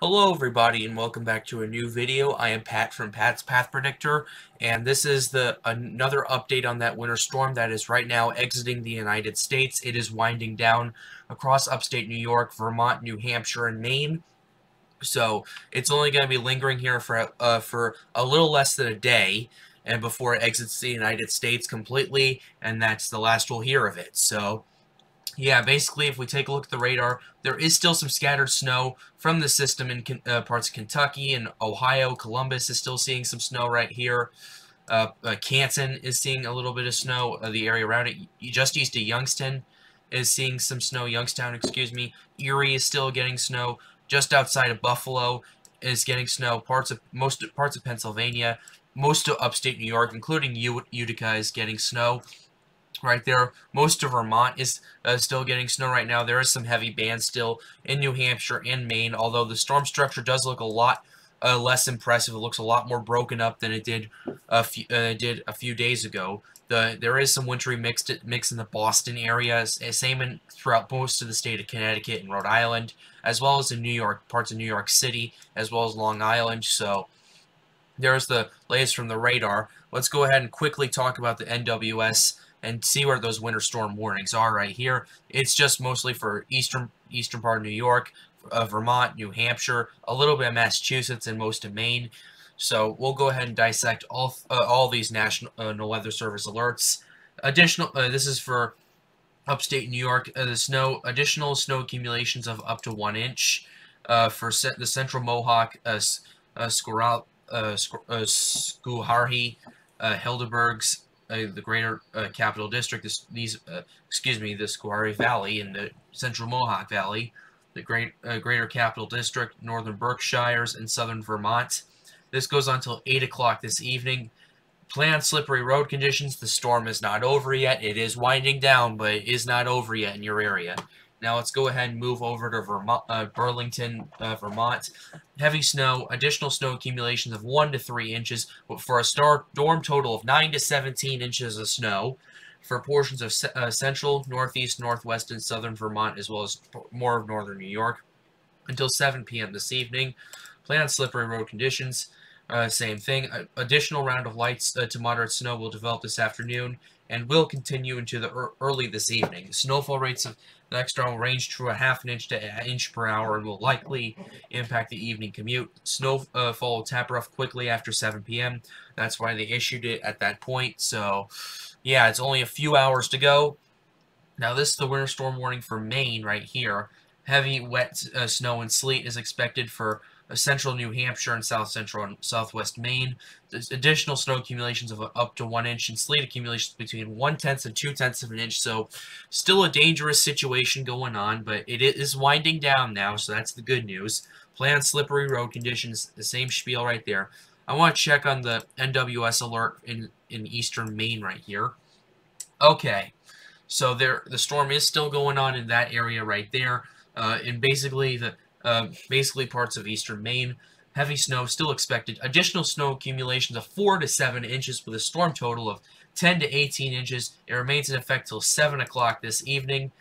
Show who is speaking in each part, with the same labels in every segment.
Speaker 1: Hello everybody and welcome back to a new video. I am Pat from Pat's Path Predictor, and this is another update on that winter storm that is right now exiting the United States. It is winding down across upstate New York, Vermont, New Hampshire, and Maine. So it's only going to be lingering here for a little less than a day, and before it exits the United States completely, and that's the last we'll hear of it. So yeah, basically, if we take a look at the radar, there is still some scattered snow from the system in parts of Kentucky and Ohio. Columbus is still seeing some snow right here. Canton is seeing a little bit of snow. The area around it, just east of Youngstown, is seeing some snow. Youngstown, excuse me. Erie is still getting snow. Just outside of Buffalo is getting snow. Most parts of Pennsylvania, most of upstate New York, including Utica, is getting snow. Right there, most of Vermont is still getting snow right now. There is some heavy bands still in New Hampshire and Maine, although the storm structure does look a lot less impressive. It looks a lot more broken up than it did a few days ago. There is some wintry mix in the Boston area, same throughout most of the state of Connecticut and Rhode Island, as well as in New York, parts of New York City, as well as Long Island. So there's the latest from the radar. Let's go ahead and quickly talk about the NWS and see where those winter storm warnings are right here. It's just mostly for eastern part of New York, Vermont, New Hampshire, a little bit of Massachusetts, and most of Maine. So we'll go ahead and dissect all these National Weather Service alerts. This is for upstate New York. Additional snow accumulations of up to 1 inch for the Central Mohawk, Schoharie, Hildebergs, the Greater Capital District. The Schoharie Valley and the Central Mohawk Valley, the Greater Capital District, Northern Berkshires, and Southern Vermont. This goes on until 8 o'clock this evening. Plan on slippery road conditions. The storm is not over yet. It is winding down, but it is not over yet in your area. Now let's go ahead and move over to Burlington, Vermont. Heavy snow, additional snow accumulations of 1 to 3 inches, for a storm total of 9 to 17 inches of snow for portions of central, northeast, northwest, and southern Vermont, as well as more of northern New York, until 7 p.m. this evening. Plan on slippery road conditions. Same thing. Additional round of light to moderate snow will develop this afternoon and will continue into the early this evening. Snowfall rates of the next hour will range to a half an inch to an inch per hour and will likely impact the evening commute. Snowfall will taper off quickly after 7 p.m. That's why they issued it at that point. So, yeah, it's only a few hours to go. Now, this is the winter storm warning for Maine right here. Heavy, wet snow and sleet is expected for central New Hampshire and south central and southwest Maine. There's additional snow accumulations of up to 1 inch and sleet accumulations between 1/10 and 2/10 of an inch. So still a dangerous situation going on, but it is winding down now, so that's the good news. Plan on slippery road conditions, the same spiel right there. I want to check on the NWS alert in eastern Maine right here. Okay, so the storm is still going on in that area right there, and basically parts of eastern Maine. Heavy snow still expected. Additional snow accumulations of 4 to 7 inches with a storm total of 10 to 18 inches. It remains in effect till 7 o'clock this evening.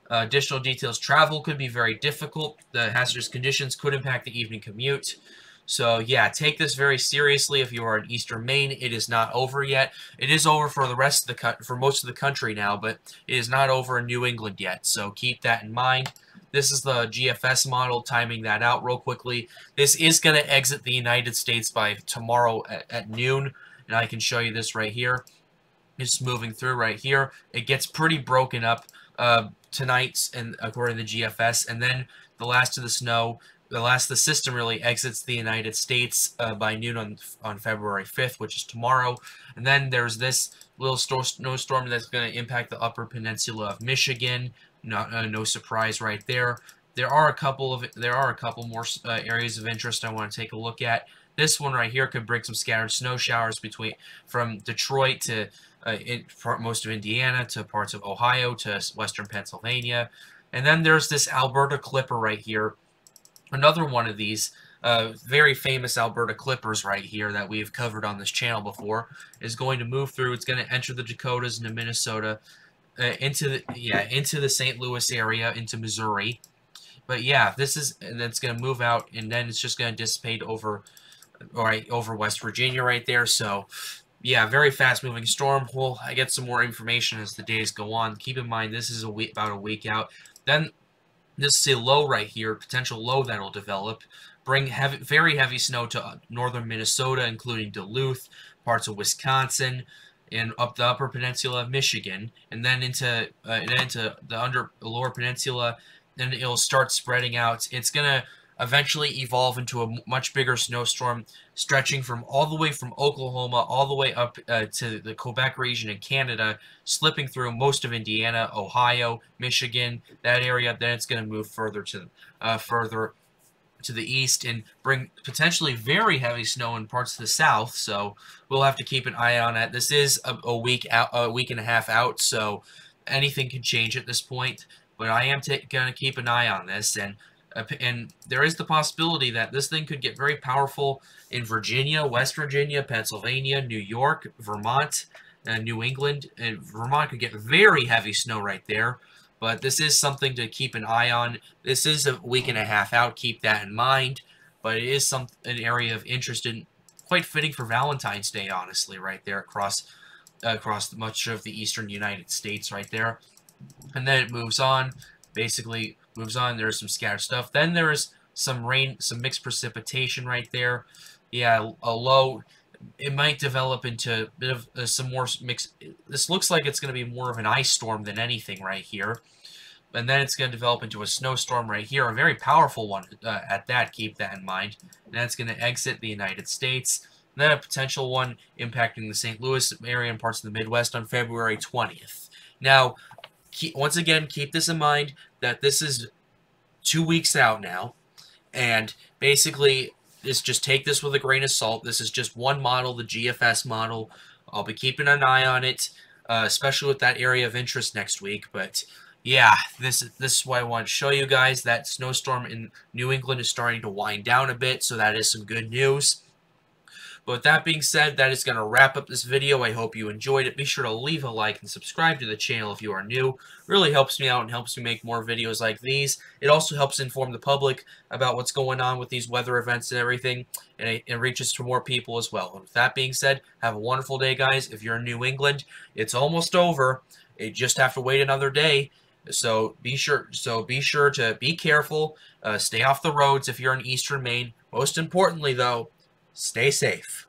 Speaker 1: Additional details. Travel could be very difficult. The hazardous conditions could impact the evening commute. So, yeah, take this very seriously if you are in eastern Maine. It is not over yet. It is over for the rest of for most of the country now, but it is not over in New England yet. So keep that in mind. This is the GFS model, timing that out real quickly. This is going to exit the United States by tomorrow at noon, and I can show you this right here. It's moving through right here. It gets pretty broken up tonight, and according to the GFS, and then the last of the system really exits the United States by noon on February 5th, which is tomorrow. And then there's this little snowstorm that's going to impact the upper peninsula of Michigan. No surprise right there. There are a couple more areas of interest I want to take a look at. This one right here could bring some scattered snow showers from Detroit to most of Indiana to parts of Ohio to western Pennsylvania. And then there's this Alberta Clipper right here. Another one of these very famous Alberta Clippers right here that we've covered on this channel before is going to move through. It's going to enter the Dakotas into Minnesota, into the St. Louis area, into Missouri. But yeah, and then it's going to move out, and then it's just going to dissipate over, over West Virginia right there. So yeah, very fast-moving storm. Well, I get some more information as the days go on. Keep in mind, this is about a week out. Then this is a low right here, potential low that'll develop. Bring very heavy snow to northern Minnesota, including Duluth, parts of Wisconsin, and up the upper peninsula of Michigan, and then into the lower peninsula. Then it'll start spreading out. It's gonna eventually evolve into a much bigger snowstorm, stretching from all the way from Oklahoma all the way up to the Quebec region in Canada, slipping through most of Indiana, Ohio, Michigan, that area. Then it's going to move further to the east and bring potentially very heavy snow in parts of the south. So we'll have to keep an eye on that. This is a week and a half out, so anything can change at this point. But I am going to keep an eye on this, and there is the possibility that this thing could get very powerful in Virginia, West Virginia, Pennsylvania, New York, Vermont, and New England. And Vermont could get very heavy snow right there. But this is something to keep an eye on. This is a week and a half out. Keep that in mind. But it is an area of interest, and quite fitting for Valentine's Day, honestly, right there across much of the eastern United States right there. And then it moves on. Basically moves on. There's some scattered stuff. Then there's some rain, some mixed precipitation right there. Yeah, a low. It might develop into a bit of some more mixed. This looks like it's going to be more of an ice storm than anything right here. And then it's going to develop into a snowstorm right here, a very powerful one at that. Keep that in mind. And that's going to exit the United States. And then a potential one impacting the St. Louis area and parts of the Midwest on February 20th. Now, once again, keep this in mind that this is 2 weeks out now. And basically, just take this with a grain of salt. This is just one model, the GFS model. I'll be keeping an eye on it, especially with that area of interest next week. But yeah, this is what I want to show you guys. That snowstorm in New England is starting to wind down a bit, so that is some good news. But with that being said, that is going to wrap up this video. I hope you enjoyed it. Be sure to leave a like and subscribe to the channel if you are new. It really helps me out and helps me make more videos like these. It also helps inform the public about what's going on with these weather events and everything, and it reaches to more people as well. And with that being said, have a wonderful day, guys. If you're in New England, it's almost over. You just have to wait another day. So be sure to be careful. Stay off the roads if you're in eastern Maine. Most importantly, though, stay safe.